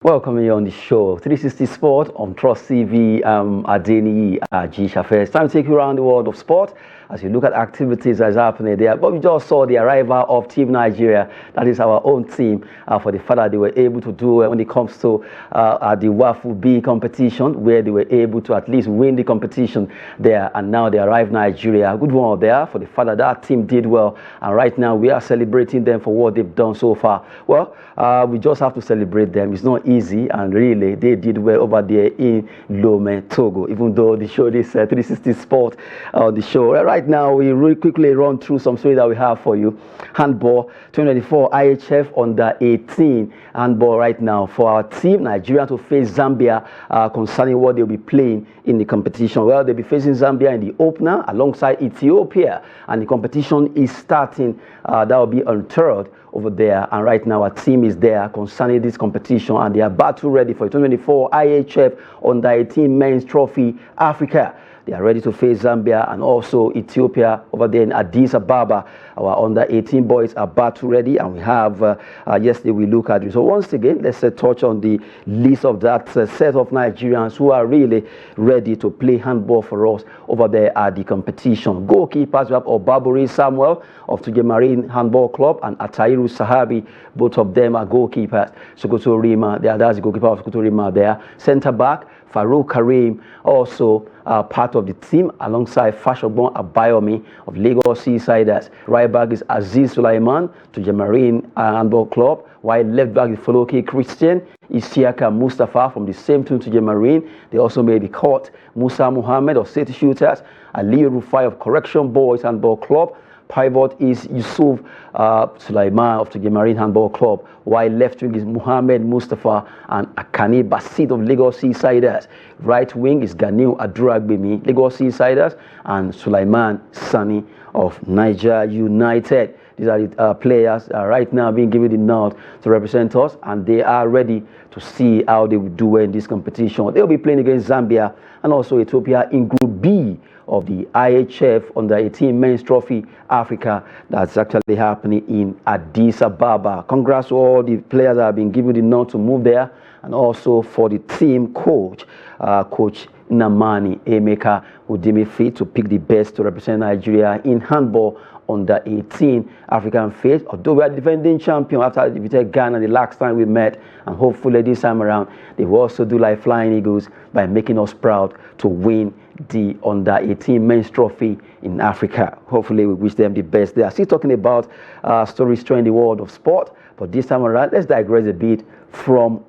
Welcome you on the show, 360 Sport on Trust TV. Ajayi, Ajayi. Time to take you around the world of sport as you look at activities that's happening there. But we just saw the arrival of Team Nigeria. That is our own team. For the fact that they were able to do when it comes to the WAFU B competition, where they were able to at least win the competition there, and now they arrive Nigeria. Good one there for the fact that that team did well, and right now we are celebrating them for what they've done so far. Well, we just have to celebrate them. It's not easy, and really they did well over there in Lookman, Togo, even though the show is 360 Sport on the show. Right now we really quickly run through some stories that we have for you. Handball 2024 IHF under 18 handball right now for our team Nigeria to face Zambia concerning what they'll be playing in the competition. Well, they'll be facing Zambia in the opener alongside Ethiopia, and the competition is starting. That will be on 3rd over there, and right now our team is there concerning this competition, and they are battle ready for 2024 IHF under 18 men's trophy Africa. They are ready to face Zambia and also Ethiopia over there in Addis Ababa. Our under 18 boys are battle ready, and we have yesterday we look at it. So once again, let's touch on the list of that set of Nigerians who are really ready to play handball for us over there at the competition. Goalkeepers, we have Obaburi Samuel of Marine Handball Club and Atahiru Sahabi. Both of them are goalkeepers. Sokoto Rima, that's the goalkeeper of Sokoto Rima there. Centre back Farouk Karim, also part of the team alongside Fashogbon Abayomi of Lagos Seasiders. Right back is Aziz Sulaiman to Marine Handball Club, while left back is Foloke Christian Isiaka Mustafa from the same team to Marine. They also made the cut. Musa Muhammad of City Shooters, Ali Rufai of Correction Boys Handball Club. Pivot is Yusuf Sulaiman of the Marine Handball Club, while left wing is Muhammad Mustafa and Akani Basit of Lagos Seasiders. Right wing is Ganil Aduragbemi, Lagos Seasiders, and Sulaiman Sani of Niger United. These are the players right now being given the nod to represent us, and they are ready to see how they will do in this competition. They'll be playing against Zambia and also Ethiopia in Group B of the IHF under 18 men's trophy Africa that's actually happening in Addis Ababa. Congrats to all the players that have been given the nod to move there, and also for the team coach, Coach Namani Emeka, who deemed it fit to pick the best to represent Nigeria in handball under 18 African phase. Although we are defending champion after defeated Ghana the last time we met, and hopefully this time around they will also do like flying eagles by making us proud to win the under 18 men's trophy in Africa. Hopefully we wish them the best. They are still talking about stories in the world of sport, but this time around let's digress a bit from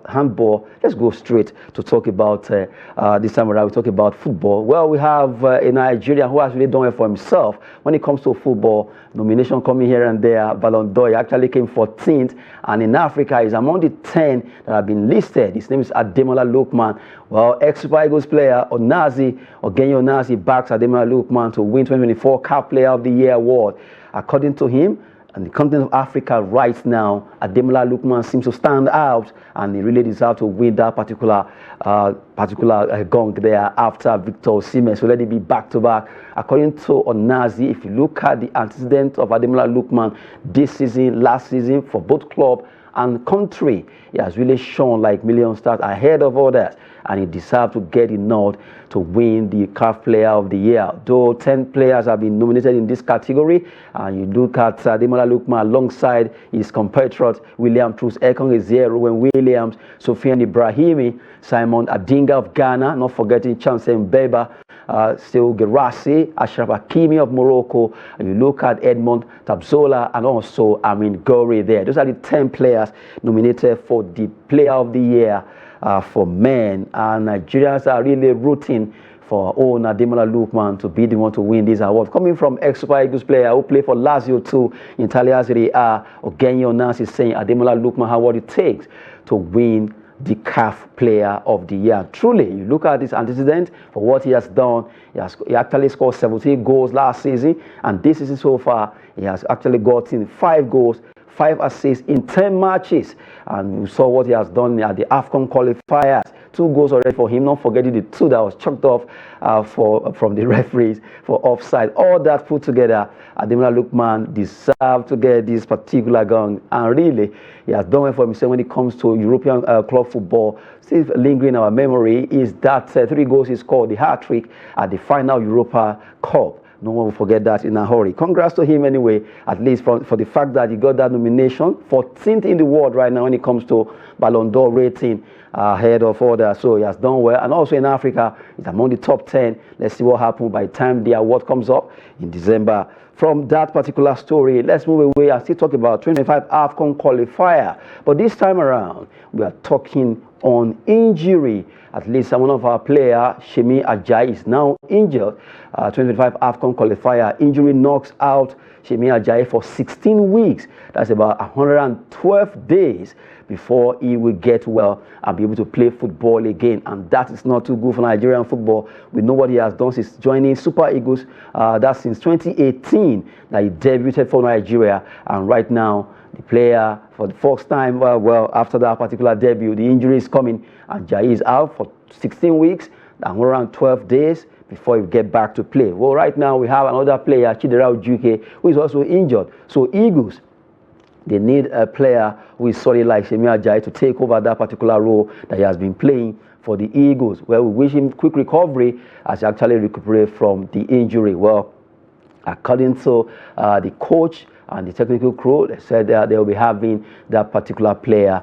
handball. Let's go straight to talk about this time around. We talk about football. Well, we have a Nigerian who has really done it for himself when it comes to football. Nomination coming here and there. Ballon d'Or actually came 14th, and in Africa is among the 10 that have been listed. His name is Ademola Lookman. Well, ex-Super Eagles player Onazi backs Ademola Lookman to win 2024 CAF Player of the Year award. According to him, and the continent of Africa right now, Ademola Lookman seems to stand out, and he really deserves to win that particular gong there after Victor Osimhen. So let it be back-to-back. According to Onazi, if you look at the antecedents of Ademola Lookman this season, last season, for both club and country, he has really shown like million stars ahead of others, and he deserves to get the nod to win the CAF Player of the Year. Though 10 players have been nominated in this category, and you look at Ademola Lookman alongside his compatriot William Truss Ekong Ezeru, Ruben Williams, Sofiane Ibrahimi, Simon Adinga of Ghana, not forgetting Chance Mbeba, still Gerasi, Ashraf Hakimi of Morocco, and you look at Edmond Tabzola and also Amin Gori there. Those are the 10 players nominated for the Player of the Year for men, and Nigerians are really rooting for our own Ademola Lookman to be the one to win this award. Coming from ex-Super Eagles player who played for Lazio too in Italian Serie A, Ogenye Onazi is saying Ademola Lookman has what it takes to win the CAF Player of the Year. Truly, you look at his antecedent for what he has done. He actually scored 17 goals last season, and this season so far, he has actually gotten 5 goals, 5 assists in 10 matches. And we saw what he has done at the Afcon qualifiers. 2 goals already for him, not forgetting the 2 that was chucked off from the referees for offside. All that put together, Ademola Lookman deserved to get this particular gun. And really, he has done well for himself when it comes to European club football. Still lingering in our memory is that 3 goals he scored, the hat-trick at the final Europa Cup. No one will forget that in a hurry. Congrats to him anyway, at least for the fact that he got that nomination. 14th in the world right now when it comes to Ballon d'Or rating, ahead of others. So he has done well. And also in Africa, he's among the top 10. Let's see what happens by the time the award comes up in December. From that particular story, let's move away and still talk about 25 Afcon qualifier. But this time around, we are talking on injury. At least one of our players, Ajayi, is now injured. 25 Afcon qualifier injury knocks out Ajayi for 16 weeks. That's about 112 days before he will get well and be able to play football again. And that is not too good for Nigerian football. We know what he has done since joining Super Eagles. That's since 2018 that he debuted for Nigeria. And right now, the player, for the first time, well, after that particular debut, the injury is coming. And Ajayi is out for 16 weeks and around 12 days before he get back to play. Well, right now, we have another player, Chidera Ojuke, who is also injured. So Eagles, they need a player who is solid like Ajayi to take over that particular role that he has been playing for the Eagles. Well, we wish him quick recovery as he actually recuperates from the injury. Well, according to the coach and the technical crew, they said that they will be having that particular player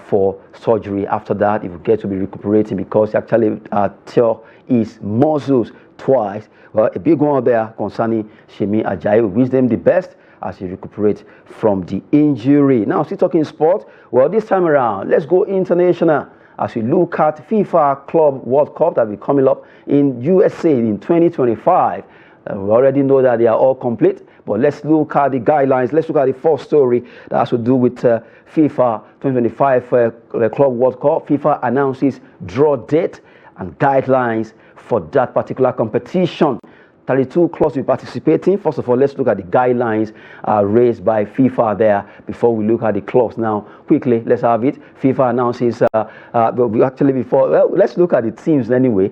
for surgery. After that, he will get to be recuperating because he actually tore his muscles twice. Well, a big one there concerning Ajayi. We wish them the best as he recuperates from the injury. Now, still talking sport. Well, this time around, let's go international as we look at FIFA Club World Cup that will be coming up in USA in 2025. We already know that they are all complete, but let's look at the guidelines. Let's look at the first story that has to do with FIFA 2025 Club World Cup. FIFA announces draw date and guidelines for that particular competition. 32 clubs will be participating. First of all, let's look at the guidelines raised by FIFA there before we look at the clubs. Now, quickly, let's have it. FIFA announces, let's look at the teams anyway,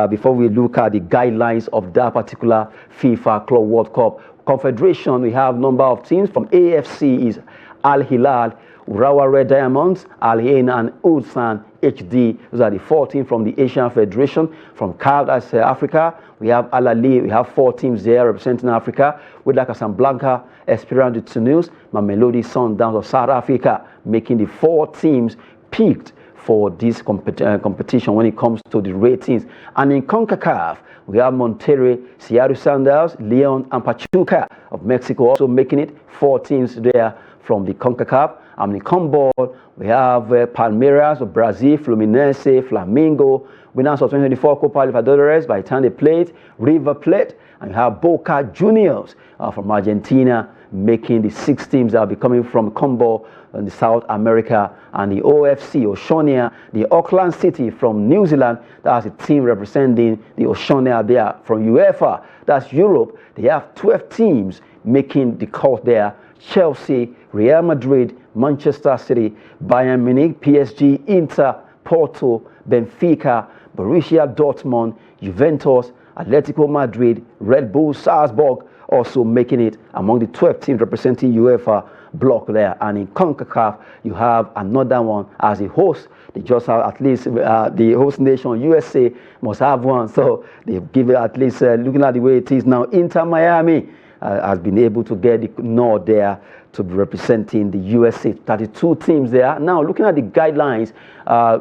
before we look at the guidelines of that particular FIFA Club World Cup. Confederation, we have number of teams. From AFC is Al Hilal, Urawa Red Diamonds, Al Ain and Ulsan HD. Those are the 4 teams from the Asian Federation. From CAF, that's Africa, we have Al Ali. We have 4 teams there representing Africa. With Casablanca, Esperance de Tunis, Mamelodi Sundowns of South Africa, making the 4 teams picked for this competition when it comes to the ratings. And in CONCACAF, we have Monterrey, Seattle Sounders, Leon, and Pachuca of Mexico also making it. 4 teams there from the CONCACAF. And in CONMEBOL, we have Palmeiras of Brazil, Fluminense, Flamengo, winners of 2024 Copa Libertadores by the time they played, River Plate, and you have Boca Juniors from Argentina making the 6 teams that will be coming from CONMEBOL in the South America, and the OFC, Oceania, the Auckland City from New Zealand, that's a team representing the Oceania there. From UEFA, that's Europe, they have 12 teams making the cut there. Chelsea, Real Madrid, Manchester City, Bayern Munich, PSG, Inter, Porto, Benfica, Borussia Dortmund, Juventus, Atletico Madrid, Red Bull Salzburg also making it among the 12 teams representing UEFA block there. And in CONCACAF, you have another one as a host. They just have at least the host nation, USA, must have one. So they give it at least, looking at the way it is now, Inter Miami has been able to get the nod there to be representing the USA. 32 teams there. Now, looking at the guidelines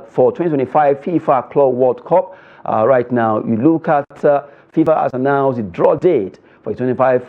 for 2025 FIFA Club World Cup, right now, you look at FIFA has announced the draw date for the 25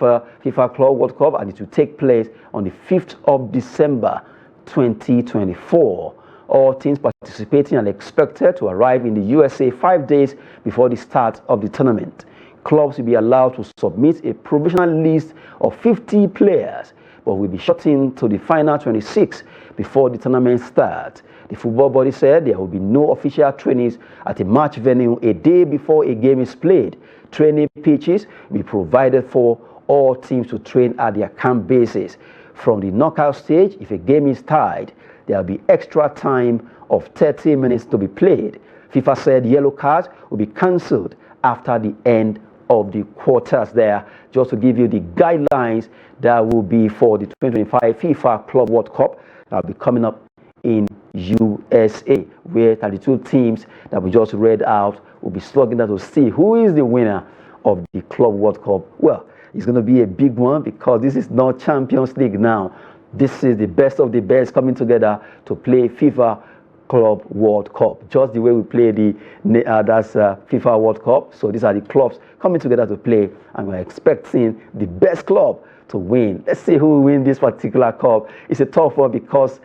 FIFA Club World Cup, and it will take place on the 5th of December 2024. All teams participating are expected to arrive in the USA 5 days before the start of the tournament. Clubs will be allowed to submit a provisional list of 50 players, but will be shortened to the final 26 before the tournament starts. The football body said there will be no official trainings at a match venue a day before a game is played. Training pitches will be provided for all teams to train at their camp bases. from the knockout stage. If a game is tied, there will be extra time of 30 minutes to be played. FIFA said yellow cards will be cancelled after the end of the quarters there, just to give you the guidelines that will be for the 2025 FIFA Club World Cup that will be coming up in USA, where 32 teams that we just read out will be slugging out to see who is the winner of the Club World Cup. Well, it's going to be a big one because this is not Champions League now. This is the best of the best coming together to play FIFA Club World Cup, just the way we play the FIFA World Cup. So these are the clubs coming together to play, and we're expecting the best club to win. Let's see who will win this particular cup. It's a tough one because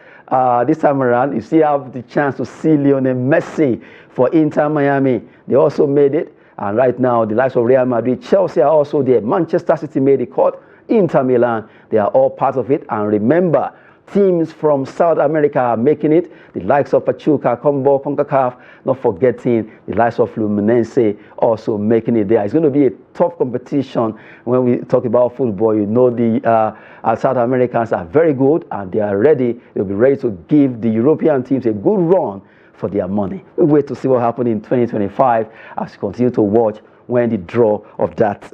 this time around, you still have the chance to see Lionel Messi for Inter Miami. They also made it, and right now the likes of Real Madrid, Chelsea are also there. Manchester City made the cut. Inter Milan, they are all part of it. And remember, teams from South America are making it. The likes of Pachuca, Combo, CONCACAF, not forgetting the likes of Fluminense also making it there. It's going to be a tough competition when we talk about football. You know, the South Americans are very good and they are ready. They'll be ready to give the European teams a good run for their money. We wait to see what happens in 2025 as we continue to watch when the draw of that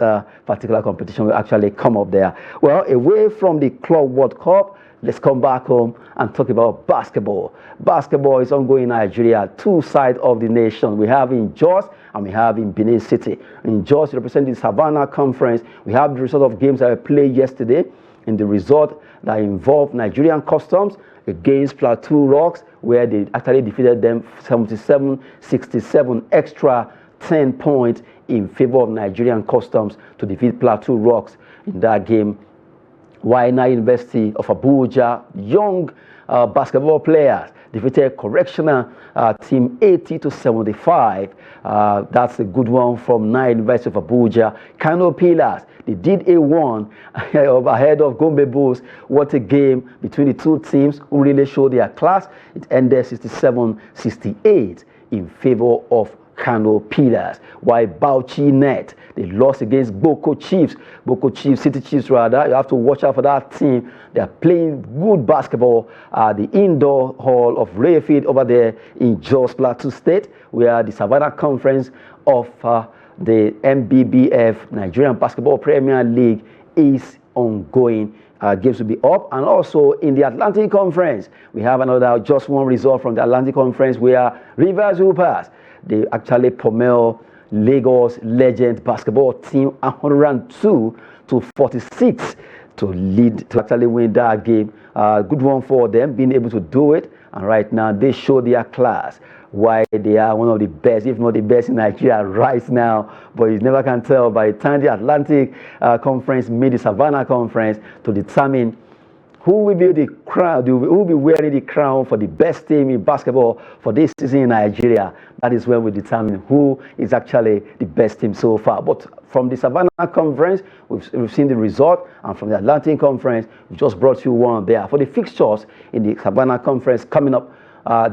particular competition will actually come up there. Well, away from the Club World Cup, let's come back home and talk about basketball. Basketball is ongoing in Nigeria, two sides of the nation. We have in Jos and we have in Benin City. In Jos, representing the Savannah Conference, we have the result of games that were played yesterday. In the result that involved Nigerian Customs against Plateau Rocks, where they actually defeated them 77-67, extra 10 points in favor of Nigerian Customs to defeat Plateau Rocks in that game. Nigerian University of Abuja, young basketball players defeated Correctional team 80-75. That's a good one from Nigerian University of Abuja. Kano Pillars, they did a one ahead of Gombe Bulls. What a game between the two teams who really showed their class. It ended 67-68 in favor of Kano Pillars. While Bauchi Net, they lost against Boko Chiefs. Boko Chiefs, City Chiefs rather. You have to watch out for that team. They are playing good basketball at the indoor hall of Rayfield over there in Jos Plateau State, where the Savannah Conference of the MBBF, Nigerian Basketball Premier League, is ongoing. Games will be up. And also in the Atlantic Conference, we have another just one result from the Atlantic Conference where Rivers Hoopers, they actually pummel Lagos Legend basketball team 102-46 to lead, to actually win that game. Good one for them, being able to do it. And right now, they show their class. Why they are one of the best, if not the best in Nigeria right now. But you never can tell by the time the Atlantic Conference meet the Savannah Conference to determine who will be the crown, who will be wearing the crown for the best team in basketball for this season in Nigeria. That is when we determine who is actually the best team so far. But from the Savannah Conference, we've seen the result, and from the Atlantic Conference, we just brought you one there. For the fixtures in the Savannah Conference coming up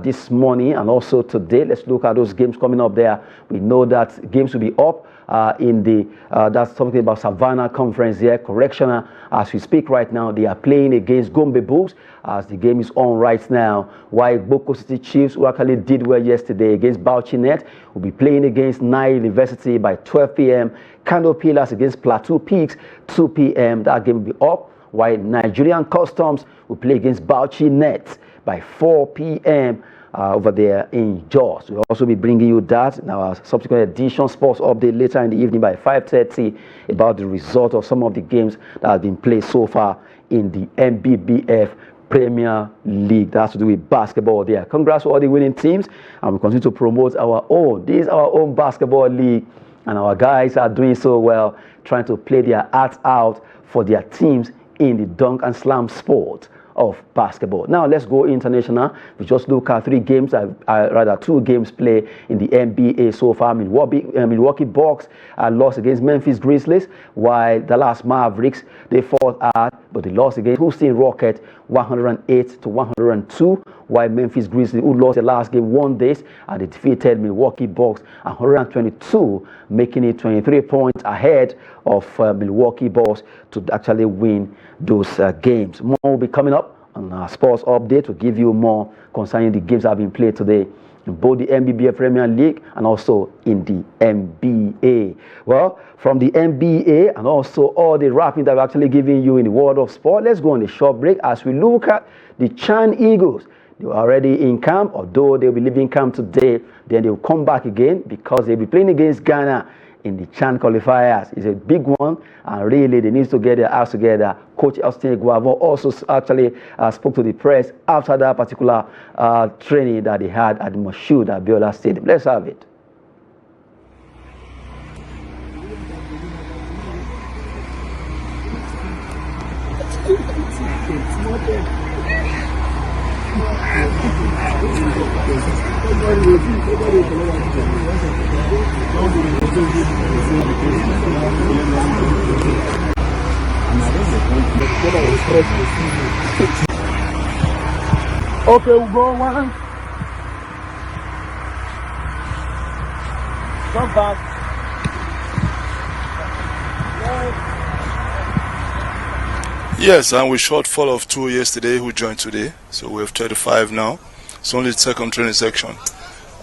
this morning and also today, let's look at those games coming up there. We know that games will be up in the that's talking about Savannah Conference here. Correctional, as we speak right now, they are playing against Gombe Bulls as the game is on right now. While Boko City Chiefs, who actually did well yesterday against Bauchi Net, will be playing against Nile University by 12 p.m. Kano Pillars against Plateau Peaks 2 p.m. That game will be up. While Nigerian Customs will play against Bauchi Net by 4 p.m. Over there in Jos. We'll also be bringing you that in our subsequent edition sports update later in the evening by 5:30 about the result of some of the games that have been played so far in the MBBF Premier League. That has to do with basketball there. Congrats to all the winning teams, and we continue to promote our own. This is our own basketball league, and our guys are doing so well, trying to play their hearts out for their teams in the dunk and slam sport. of basketball. Now let's go international. We just look at 2 games played in the NBA so far. Milwaukee Bucks lost against Memphis Grizzlies, while Dallas Mavericks, they fought hard, but they lost against Houston Rockets 108-102, while Memphis Grizzlies, who lost the last game, won this, and they defeated Milwaukee Bucks 122, making it 23 points ahead of Milwaukee Bucks to actually win those games. More will be coming up on our sports update to give you more concerning the games that have been played today in both the NBBF Premier League and also in the NBA. Well, from the NBA and also all the wrapping that we're actually giving you in the world of sport, let's go on a short break as we look at the Chan Eagles. They were already in camp, although they'll be leaving camp today. Then they'll come back again because they'll be playing against Ghana in the Chan qualifiers. It's a big one, and really they need to get their ass together. Coach Austin Guavo also actually spoke to the press after that particular training that they had at the Moshood Abiola Stadium. Let's have it. Okay, we'll go one. Come back. Yes, and we shortfall of 2 yesterday who joined today, so we have 35 now. It's only the second training section.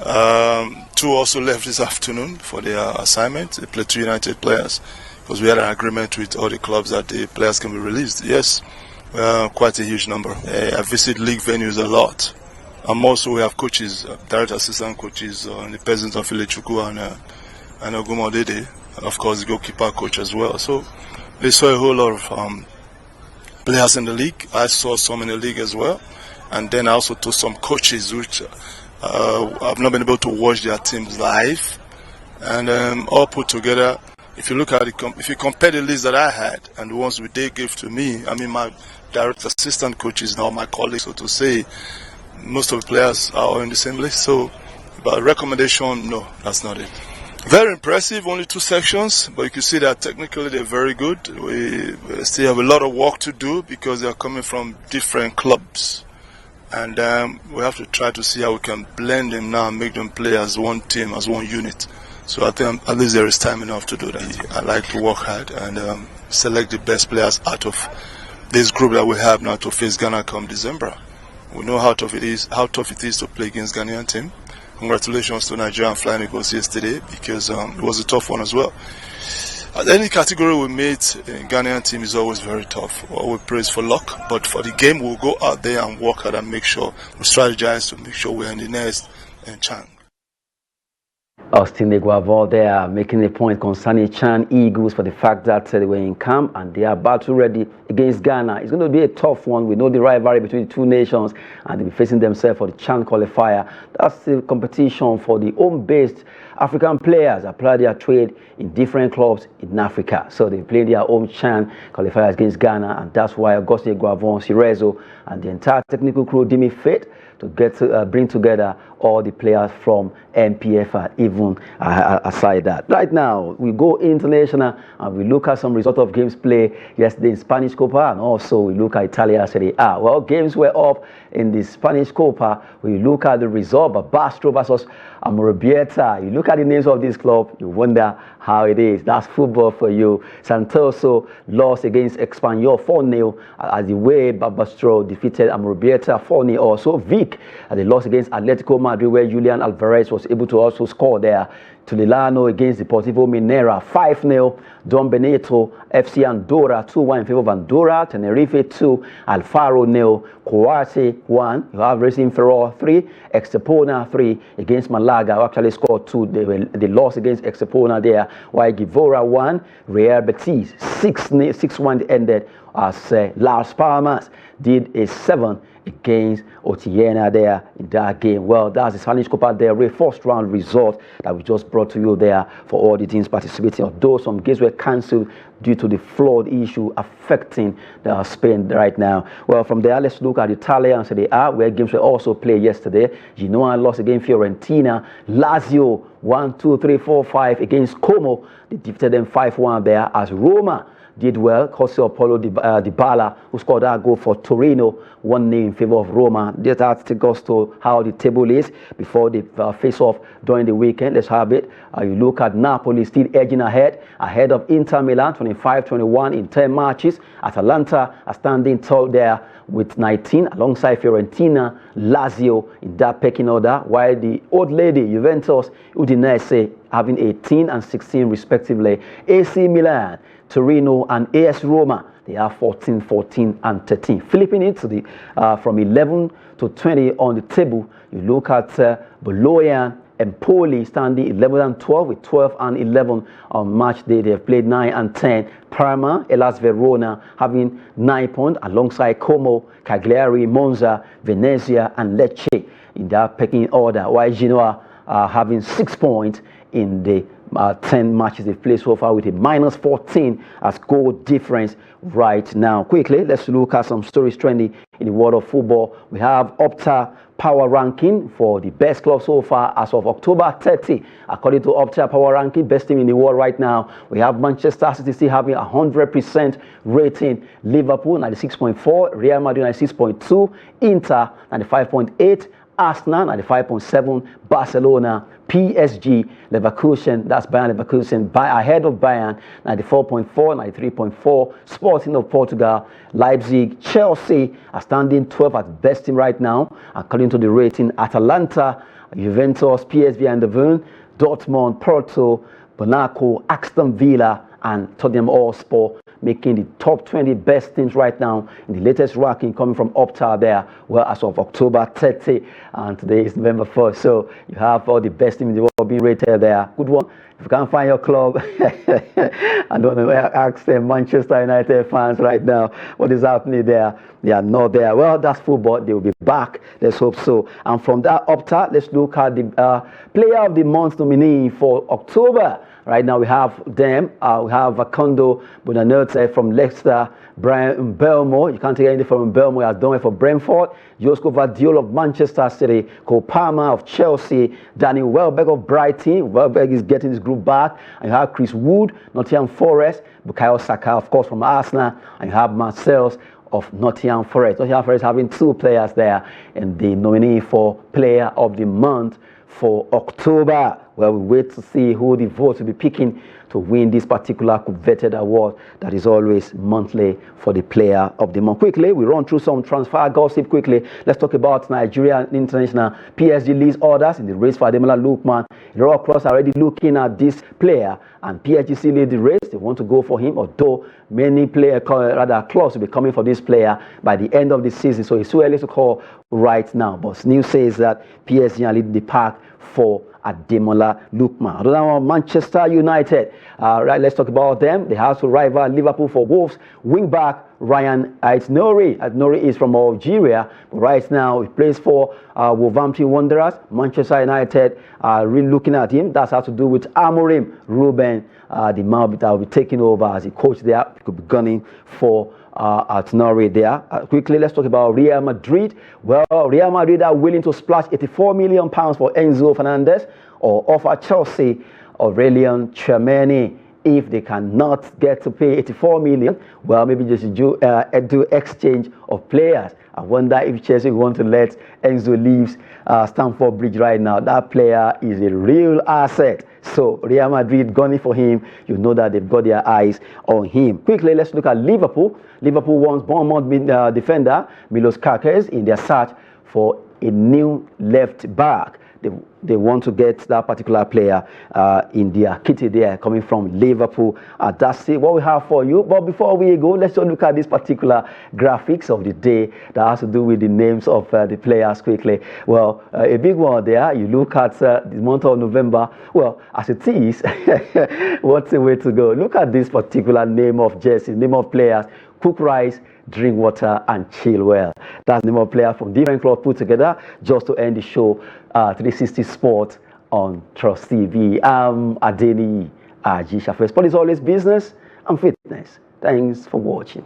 2 also left this afternoon for their assignment. They played 2 United players because we had an agreement with all the clubs that the players can be released. Yes, quite a huge number. I visit league venues a lot. And also we have coaches, direct assistant coaches, in the presence of Ilechukwu and Ogumodede, and of course the goalkeeper coach as well. So they saw a whole lot of players in the league. I saw some in the league as well. And then I also told some coaches which I've not been able to watch their teams live. And all put together, if you look at it, if you compare the list that I had and the ones they gave to me, I mean my direct assistant coaches now, my colleagues, so to say, most of the players are all in the same list. So, but recommendation, no, that's not it. Very impressive, only 2 sections, but you can see that technically they're very good. We still have a lot of work to do because they're coming from different clubs. And we have to try to see how we can blend them now and make them play as one team, as one unit. So I think at least there is time enough to do that. I like to work hard and select the best players out of this group that we have now to face Ghana come December. We know how tough it is to play against Ghanaian team. Congratulations to Nigerian Flying Eagles yesterday because it was a tough one as well. Any category we meet in Ghanaian team is always very tough. Well, we praise for luck, but for the game we'll go out there and work hard and make sure we strategize to make sure we're in the nest and Chan. Austin Guavo there making a point concerning Chan Eagles for the fact that they were in camp and they are battle ready against Ghana. It's going to be a tough one. We know the rivalry between the 2 nations and they'll be facing themselves for the Chan qualifier. That's the competition for the home-based African players that apply their trade in different clubs in Africa. So they play their own Chan qualifiers against Ghana, and that's why Auguste Guavon, Sirezo, and the entire technical crew deem it fit to get to bring together all the players from MPF, even aside that. Right now, we go international and we look at some result of games played yesterday in Spanish Copa, and also we look at Italia Serie A. Well, games were up in the Spanish Copa. We look at the result, but Bastro versus Amorebieta. You look at the names of this club, you wonder how it is. That's football for you. Santoso lost against Espanyol 4-0 as the way Bastro defeated Amorebieta 4-0. Also, Vic, they lost against Atletico Madrid, where Julian Alvarez was able to also score there. Tulilano against Deportivo Minera 5-0. Don Benito FC Andorra 2-1 in favor of Andorra. Tenerife 2, Alfaro 0. Coate 1. You have Racing Ferrol 3. Estepona 3 against Malaga, who actually scored 2. They lost against Estepona there. While Givora 1. Real Betis 6-1 ended as Las Palmas did a 7 against Otiena there in that game. Well, that's the Spanish Copa del Rey first round result that we just brought to you there for all the teams participating. Although some games were cancelled due to the flood issue affecting Spain right now. Well, from there, let's look at Italia and Serie A, where games were also played yesterday. Genoa lost against Fiorentina. Lazio 1-2-3-4-5 against Como. They defeated them 5-1 there, as Roma did well. Jose Apollo Dybala, who scored that goal for Torino, 1-0 in favor of Roma. That takes us to how the table is before the face-off during the weekend. Let's have it. You look at Napoli still edging ahead of Inter Milan, 25-21 in 10 matches. Atalanta are standing tall there with 19, alongside Fiorentina, Lazio in that pecking order, while the old lady Juventus, Udinese, having 18 and 16 respectively. AC Milan, Torino and AS Roma, they have 14, 14 and 13. Flipping it to the from 11 to 20 on the table, you look at Bologna and Poli standing 11 and 12 with 12 and 11 on match day. They have played 9 and 10. Parma, Hellas Verona having 9 points alongside Como, Cagliari, Monza, Venezia and Lecce in that pecking order, while Genoa having 6 points in the 10 matches they've played so far, with a -14 as goal difference right now. Quickly, let's look at some stories trending in the world of football. We have Opta Power Ranking for the best club so far as of October 30. According to Opta Power Ranking, best team in the world right now, we have Manchester City still having 100% rating, Liverpool 96.4, Real Madrid 96.2, Inter 95.8, Arsenal 95.7, Barcelona, PSG, Leverkusen, that's Bayern Leverkusen, ahead of Bayern 94.4, 93.4, Sporting of Portugal, Leipzig, Chelsea are standing 12th as best team right now according to the rating. Atalanta, Juventus, PSV Eindhoven, Dortmund, Porto, Monaco, Aston Villa and Tottenham Hotspur making the top 20 best teams right now in the latest ranking coming from Opta there, well, as of October 30, and today is November 1st. So you have all the best teams in the world being rated there. Good one. If you can't find your club, I don't know, ask them Manchester United fans right now what is happening there. They are not there. Well, that's football. They will be back. Let's hope so. And from that Opta, let's look at the Player of the Month nominee for October. Right now we have them. We have Kondo Bonanote from Leicester, Brian Mbeumo. You can't take anything from Mbeumo. He has done it for Brentford. Josko Vardiol of Manchester City, Cole Palmer of Chelsea, Daniel Welbeck of Brighton. Welbeck is getting his group back. And you have Chris Wood, Nottingham Forest, Bukayo Saka, of course, from Arsenal, and you have Marcels of Nottingham Forest. Nottingham Forest having 2 players there in the nominee for Player of the Month for October. Well, we wait to see who the votes will be picking to win this particular coveted award that is always monthly for the Player of the Month. Quickly, we run through some transfer gossip quickly. Let's talk about Nigeria international. PSG leads orders in the race for Ademola Lookman. Royal Cross are already looking at this player, and PSG lead the race. They want to go for him, although many clubs will be coming for this player by the end of the season. So it's too early to call right now. But news says that PSG are leading the pack for Ademola Lookman. Another one, Manchester United. Right, let's talk about them. They have to rival Liverpool for Wolves. Wingback Ryan Aït-Nouri. Aït-Nouri is from Algeria, but right now he plays for Wolverhampton Wanderers. Manchester United are really looking at him. That's how to do with Amorim Ruben, the man that will be taking over as a coach there. He could be gunning for Aït-Nouri there. Quickly, let's talk about Real Madrid. Well, Real Madrid are willing to splash £84 million for Enzo Fernandez, or offer Chelsea Aurelien Tchouameni. If they cannot get to pay £84 million, well, maybe they should do exchange of players. I wonder if Chelsea want to let Enzo leave Stamford Bridge right now. That player is a real asset. So Real Madrid gunning for him. You know that they've got their eyes on him. Quickly, let's look at Liverpool. Liverpool wants Bournemouth defender Milos Kerkez in their search for a new left back. They want to get that particular player in their kitty there, coming from Liverpool. That's it, what we have for you. But before we go, let's just look at this particular graphics of the day that has to do with the names of the players quickly. Well, a big one there. You look at the month of November. Well, as it is, what's the way to go? Look at this particular name of jersey, name of players. cook rice, drink water, and chill well. That's the name of player from different clubs put together just to end the show. 360 Sport on Trust TV. I'm Ajayi. Sport is always business and fitness. Thanks for watching.